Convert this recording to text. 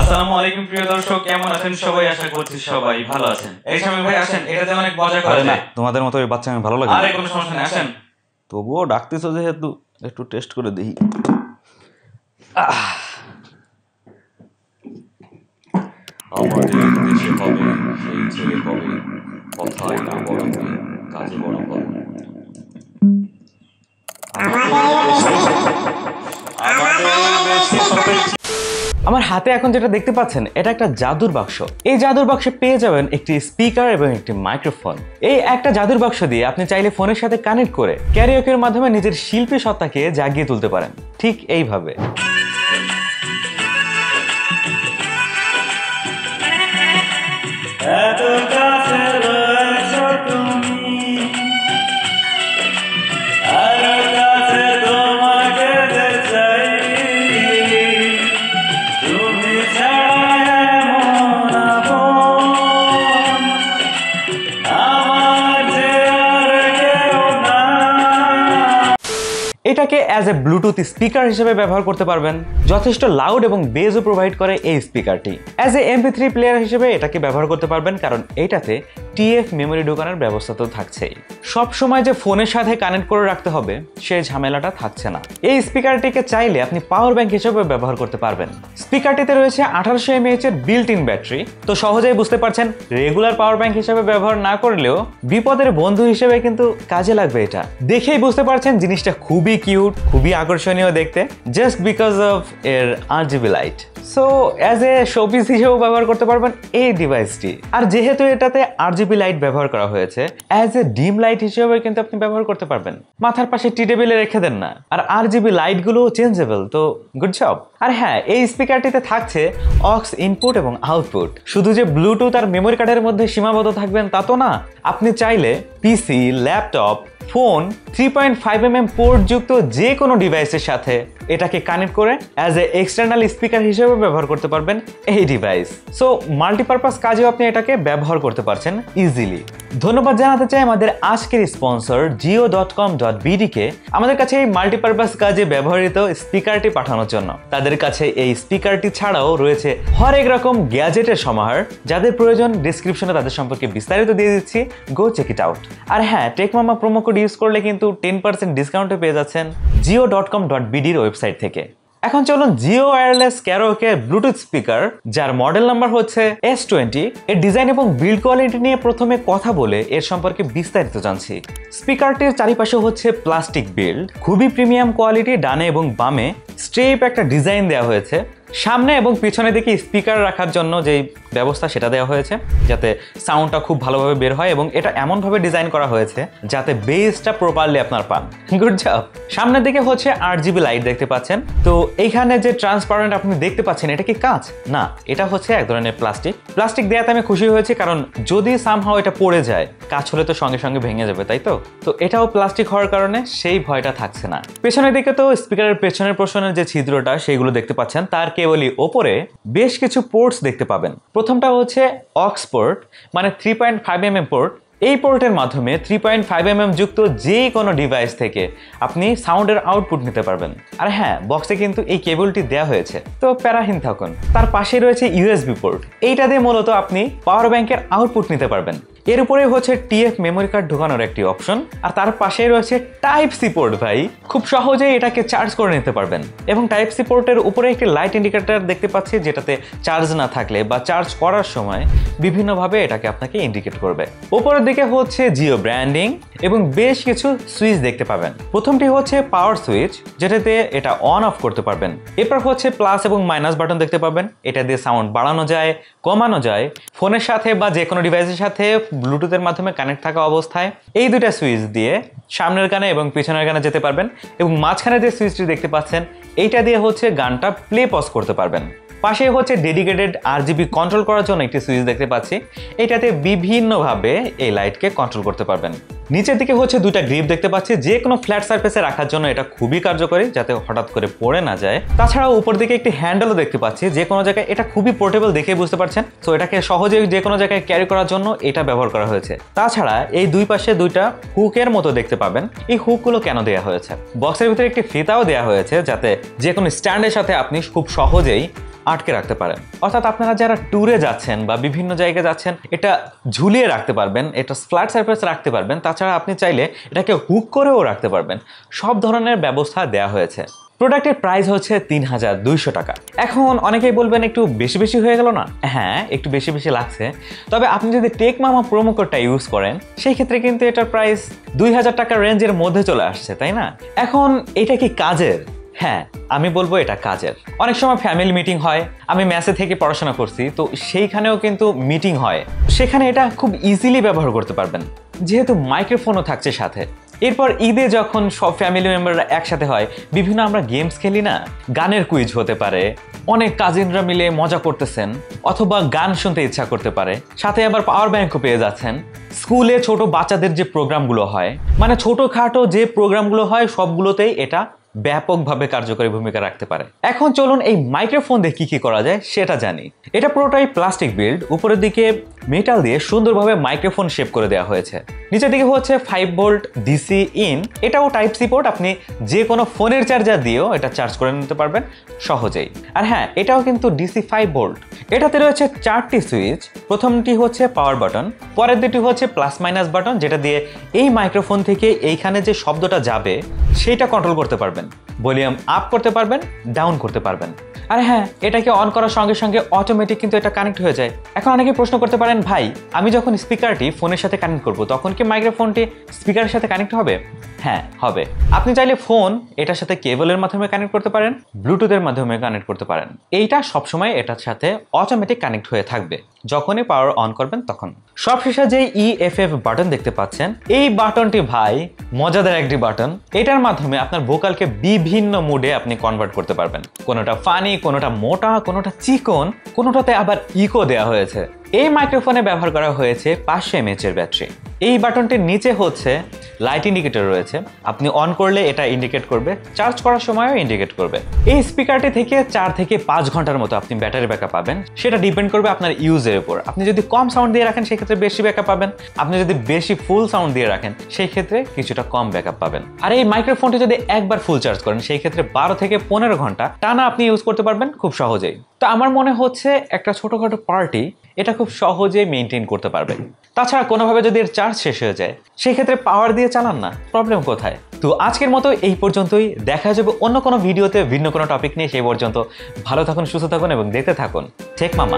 আসসালামু আলাইকুম প্রিয় দর্শক, কেমন আছেন সবাই? আশা করছি সবাই ভালো আছেন। এই সময় ভাই আসেন, এটাতে অনেক মজা করা যায়। তোমাদের মতো ওই বাচ্চা আমি ভালো লাগে। আরে কোনো সমস্যা নেই, আসেন। তবুও ডাকতেছো যেহেতু একটু টেস্ট করে দেখি। আমাদের দেশে হবে সেই ছেলে কবে, কথায় না বড় হবে, কাজে বড় হবে। আমার হাতে এখন যেটা দেখতে পাচ্ছেন এটা একটা জাদুর বাক্স। এই জাদুর বাক্সে পেয়ে যাবেন একটি স্পিকার এবং একটি মাইক্রোফোন। এই একটা জাদুর বাক্স দিয়ে আপনি চাইলে ফোনের সাথে কানেক্ট করে ক্যারিওকের মাধ্যমে নিজের শিল্পী সত্তাকে জাগিয়ে তুলতে পারেন, ঠিক এইভাবে। এটাকে অ্যাজ এ ব্লুটুথ স্পিকার হিসেবে ব্যবহার করতে পারবেন। যথেষ্ট লাউড এবং বেজও প্রোভাইড করে এই স্পিকারটি। অ্যাজ এ MP3 প্লেয়ার হিসেবে এটাকে ব্যবহার করতে পারবেন, কারণ এইটাতে TF মেমোরি ঢোকানোর ব্যবস্থা তো থাকছেই। সব সময় যে ফোনের সাথে কানেক্ট করে রাখতে হবে সেই ঝামেলাটা থাকছে না। এই স্পিকারটিকে চাইলে আপনি পাওয়ার ব্যাংক হিসেবে ব্যবহার করতে পারবেন। স্পিকারটিতে রয়েছে 1800 mAh এর বিল্ট ইন ব্যাটারি। তো সহজেই বুঝতে পারছেন রেগুলার পাওয়ার ব্যাংক হিসেবে ব্যবহার না করলেও বিপদের বন্ধু হিসেবে কিন্তু কাজে লাগবে। এটা দেখেই বুঝতে পারছেন জিনিসটা খুবই কিউট, খুবই আকর্ষণীয় দেখতে, জাস্ট বিকজ অফ এর RGB light. So as a showpiece হিসেবেও ব্যবহার করতে পারবেন এই ডিভাইসটি। আর যেহেতু এটাতে RGB লাইট ব্যবহার করা হয়েছে, অ্যাজ এ ডিম লাইট হিসেবে কিন্তু আপনি ব্যবহার করতে পারবেন। মাথার পাশে টি টেবিলে রেখে দেন না। আর RGB লাইটগুলো চেঞ্জেবল, তো গুড জব। আর হ্যাঁ, এই স্পিকারটিতে থাকছে অক্স ইনপুট এবং আউটপুট। শুধু যে ব্লুটুথ আর মেমোরি কার্ডের মধ্যে সীমাবদ্ধ থাকবেন তা তো না, আপনি চাইলে পিসি, ল্যাপটপ, ফোন, 3.5mm পোর্ট যুক্ত যে কোনো ডিভাইসের সাথে এটাকে কানেক্ট করে অ্যাজ এ এক্সটার্নাল স্পিকার হিসেবে ব্যবহার করতে পারবেন এই ডিভাইস। সো মাল্টিপারপাস কাজেও আপনি এটাকে ব্যবহার করতে পারছেন ইজিলি। ধন্যবাদ জানাতে চাই আমাদের আজকের স্পন্সর jio.com.bd কে আমাদের কাছে এই মাল্টিপারপাস কাজে ব্যবহৃত স্পিকারটি পাঠানোর জন্য। তাদের কাছে এই স্পিকারটি ছাড়াও রয়েছে হরেক রকম গ্যাজেটের সমাহার। যাদের প্রয়োজন ডিসক্রিপশনে তাদের সম্পর্কে বিস্তারিত দিয়ে দিচ্ছি, গো চেক ইট আউট। আর হ্যাঁ, টেকমামা প্রোমো কোড ইউজ করলে কিন্তু 10% ডিসকাউন্টে পেয়ে যাচ্ছেন jio.com.bd এর ওয়েবসাইট থেকে। এখন চলুন জিও ওয়্যারলেস ক্যারোকে ব্লুটুথ স্পিকার, যার মডেল নাম্বার হচ্ছে S20, এর ডিজাইন এবং বিল্ড কোয়ালিটি নিয়ে প্রথমে কথা বলে এর সম্পর্কে বিস্তারিত জানছি। স্পিকারটির চারিপাশে হচ্ছে প্লাস্টিক বিল্ড, খুবই প্রিমিয়াম কোয়ালিটি। ডানে এবং বামে স্ট্রেপ একটা ডিজাইন দেওয়া হয়েছে। সামনে এবং পিছনে দিকে স্পিকার রাখার জন্য যেই ব্যবস্থা সেটা দেওয়া হয়েছে, যাতে সাউন্ডটা খুব ভালোভাবে বের হয়, এবং এটা এমনভাবে ডিজাইন করা হয়েছে যাতে বেসটা প্রপারলি আপনার পান। Good job. সামনের দিকে হচ্ছে RGB লাইট দেখতে পাচ্ছেন। তো এইখানে যে ট্রান্সপারেন্ট আপনি দেখতে পাচ্ছেন, এটা কি কাঁচ? না, এটা হচ্ছে এক ধরনের প্লাস্টিক দেওয়াতে আমি খুশি হয়েছি, কারণ যদি সামহাও এটা পড়ে যায়, কাঁচ হলে তো সঙ্গে সঙ্গে ভেঙে যাবে, তাই তো? তো এটাও প্লাস্টিক হওয়ার কারণে সেই ভয়টা থাকছে না। পেছনের দিকে তো স্পিকারের পেছনের পোর্শনের যে ছিদ্রটা সেইগুলো দেখতে পাচ্ছেন, তার কেবলই ওপরে বেশ কিছু পোর্টস দেখতে পাবেন। প্রথমটা হচ্ছে অক্স পোর্ট, মানে 3.5mm পোর্ট। এই পোর্টের মাধ্যমে 3.5mm যুক্ত যে কোনো ডিভাইস থেকে আপনি সাউন্ডের আউটপুট নিতে পারবেন। আর হ্যাঁ, বক্সে কিন্তু এই কেবলটি দেওয়া হয়েছে, তো প্যারাহীন থাকুন। তার পাশে রয়েছে USB পোর্ট। এইটা দিয়ে মূলত আপনি পাওয়ার ব্যাংকের আউটপুট নিতে পারবেন। এর উপরে হচ্ছে TF মেমোরি কার্ড ঢোকানোর একটি অপশন। আর তার পাশে রয়েছে Type-C পোর্ট। ভাই, খুব সহজেই এটাকে চার্জ করে নিতে পারবেন। এবং Type-C পোর্টের উপরে একটি লাইট ইন্ডিকেটর দেখতে পাচ্ছি, যেটাতে চার্জ না থাকলে বা চার্জ করার সময় বিভিন্নভাবে এটাকে আপনাকে ইন্ডিকেট করবে। উপরের দিকে হচ্ছে জিও ব্র্যান্ডিং এবং বেশ কিছু সুইচ দেখতে পাবেন। প্রথমটি হচ্ছে পাওয়ার সুইচ, যেটাতে এটা অন অফ করতে পারবেন। এরপর হচ্ছে প্লাস এবং মাইনাস বাটন দেখতে পাবেন। এটা দিয়ে সাউন্ড বাড়ানো যায়, কমানো যায়। ফোনের সাথে বা যে কোনো ডিভাইসের সাথে ব্লুটুথের মাধ্যমে কানেক্ট থাকা অবস্থায় এই দুইটা সুইচ দিয়ে সামনের গানে এবং পিছনের গানে যেতে পারবেন। এবং মাঝখানে যে সুইচটি দেখতে পাচ্ছেন, এইটা দিয়ে হচ্ছে গানটা প্লে পজ করতে পারবেন। পাশে হচ্ছে ডেডিকেটেড RGB কন্ট্রোল করার জন্য একটি সুইচ দেখতে পাচ্ছি। এটাতে বিভিন্নভাবে এই লাইটকে কন্ট্রোল করতে পারবেন। নিচের দিকে হচ্ছে দুইটা গ্রিপ দেখতে পাচ্ছি, যে কোনো ফ্ল্যাট সারফেসে রাখার জন্য এটা খুবই কার্যকরী, যাতে হঠাৎ করে পড়ে না যায়। তাছাড়াও উপর দিকে একটি হ্যান্ডেলও দেখতে পাচ্ছি, যে কোনো জায়গায় এটা খুবই পোর্টেবল দেখে বুঝতে পারছেন। সো এটাকে সহজেই যে কোনো জায়গায় ক্যারি করার জন্য এটা ব্যবহার করা হয়েছে। তাছাড়া এই দুই পাশে দুইটা হুকের মতো দেখতে পাবেন। এই হুকগুলো কেন দেওয়া হয়েছে? বক্সের ভিতরে একটি ফিতাও দেওয়া হয়েছে, যাতে যে কোনো স্ট্যান্ডের সাথে আপনি খুব সহজেই আটকে রাখতে পারেন। অর্থাৎ আপনারা যারা ট্যুরে যাচ্ছেন বা বিভিন্ন জায়গায় যাচ্ছেন, এটা ঝুলিয়ে রাখতে পারবেন, এটা ফ্ল্যাট সারফেস রাখতে পারবেন। তাছাড়া আপনি চাইলে এটাকে হুক করেও রাখতে পারবেন। সব ধরনের ব্যবস্থা দেওয়া হয়েছে। প্রোডাক্টের প্রাইস হচ্ছে ৩,২০০ টাকা। এখন অনেকেই বলবেন একটু বেশি বেশি হয়ে গেল না? হ্যাঁ, একটু বেশি বেশি লাগছে। তবে আপনি যদি টেক মামা প্রোমো কোডটা ইউজ করেন সেই ক্ষেত্রে কিন্তু এটার প্রাইস ২,০০০ টাকার রেঞ্জের মধ্যে চলে আসছে, তাই না? এখন এটা কি কাজের? হ্যাঁ, আমি বলবো এটা কাজের। অনেক সময় ফ্যামিলি মিটিং হয়, আমি মেসে থেকে পড়াশোনা করছি, তো সেইখানেও কিন্তু মিটিং হয়, সেখানে এটা খুব ইজিলি ব্যবহার করতে পারবেন, যেহেতু মাইক্রোফোনও থাকছে সাথে। এরপর ঈদে যখন সব ফ্যামিলি মেম্বাররা একসাথে হয়, বিভিন্ন আমরা গেমস খেলি না, গানের কুইজ হতে পারে, অনেক কাজিনরা মিলে মজা করতেছেন, অথবা গান শুনতে ইচ্ছা করতে পারে, সাথে আবার পাওয়ার ব্যাংকও পেয়ে যাচ্ছেন। স্কুলে ছোট বাচ্চাদের যে প্রোগ্রামগুলো হয়, মানে ছোটখাটো যে প্রোগ্রামগুলো হয় সবগুলোতেই এটা ব্যাপকভাবে কার্যকরী ভূমিকা রাখতে পারে। এখন চলুন এই মাইক্রোফোন দিয়ে কি করা যায় সেটা জানি। এটা পুরোটাই প্লাস্টিক বিল্ড, উপরের দিকে মেটাল দিয়ে সুন্দরভাবে মাইক্রোফোন শেপ করে দেওয়া হয়েছে। নিচের দিকে হচ্ছে 5 ভোল্ট ডিসি ইন, এটাও টাইপ সি পোর্ট, আপনি যে কোনো ফোনের চার্জার দিয়েও এটা চার্জ করে নিতে পারবেন সহজেই। আর হ্যাঁ, এটাও কিন্তু ডিসি 5 ভোল্ট। এটাতে রয়েছে 4টি সুইচ। প্রথমটি হচ্ছে পাওয়ার বাটন, পরের দুটি হচ্ছে প্লাস মাইনাস বাটন, যেটা দিয়ে এই মাইক্রোফোন থেকে এইখানে যে শব্দটা যাবে সেটা কন্ট্রোল করতে পারবেন, ভলিউম আপ করতে পারবেন, ডাউন করতে পারবেন। আর হ্যাঁ, এটাকে অন করার সঙ্গে সঙ্গে অটোমেটিক কিন্তু এটা কানেক্ট হয়ে যায়। এখন অনেকে প্রশ্ন করতে পারেন, ভাই আমি যখন স্পিকারটি ফোনের সাথে কানেক্ট করব তখন কি মাইক্রোফোনটি স্পিকারের সাথে কানেক্ট হবে? হ্যাঁ, হবে। আপনি চাইলে ফোন এটার সাথে কেবলের মাধ্যমে কানেক্ট করতে পারেন, ব্লুটুথের মাধ্যমে কানেক্ট করতে পারেন। এইটা সবসময় এটার সাথে অটোমেটিক কানেক্ট হয়ে থাকবে যখনই পাওয়ার অন করবেন তখন। সবশেষে যে EFF বাটন দেখতে পাচ্ছেন, এই বাটনটি ভাই মজাদার একটি বাটন। এটার মাধ্যমে আপনার ভোকালকে বিভিন্ন মুডে আপনি কনভার্ট করতে পারবেন। কোনোটা ফানি, কোনোটা মোটা, কোনোটা চিকন, কোনোটাতে আবার ইকো দেওয়া হয়েছে। এই মাইক্রোফোনে ব্যবহার করা হয়েছে 500 mAh এর ব্যাটারি। এই বাটনটির নিচে হচ্ছে লাইট ইন্ডিকেটর রয়েছে, আপনি অন করলে এটা ইন্ডিকেট করবে, চার্জ করার সময়ও ইন্ডিকেট করবে। এই স্পিকারটি থেকে 4 থেকে 5 ঘন্টার মতো আপনি ব্যাটারি ব্যাকআপ পাবেন। সেটা ডিপেন্ড করবে আপনার ইউজের উপর। আপনি যদি কম সাউন্ড দিয়ে রাখেন সেক্ষেত্রে বেশি ব্যাকআপ পাবেন, আপনি যদি বেশি ফুল সাউন্ড দিয়ে রাখেন সেই ক্ষেত্রে কিছুটা কম ব্যাকআপ পাবেন। আর এই মাইক্রোফোনটি যদি একবার ফুল চার্জ করেন সেই ক্ষেত্রে 12 থেকে 15 ঘন্টা টানা আপনি ইউজ করতে পারবেন খুব সহজেই। তো আমার মনে হচ্ছে একটা ছোটখাটো পার্টি এটা খুব সহজে মেনটেন করতে পারবে। তাছাড়া কোনোভাবে যদি এর চার্জ শেষ হয়ে যায় সেই ক্ষেত্রে পাওয়ার দিয়ে চালান না, প্রবলেম কোথায়? তো আজকের মতো এই পর্যন্তই। দেখা যাবে অন্য কোনো ভিডিওতে ভিন্ন কোনো টপিক নিয়ে। সেই পর্যন্ত ভালো থাকুন, সুস্থ থাকুন এবং দেখতে থাকুন টেক মামা।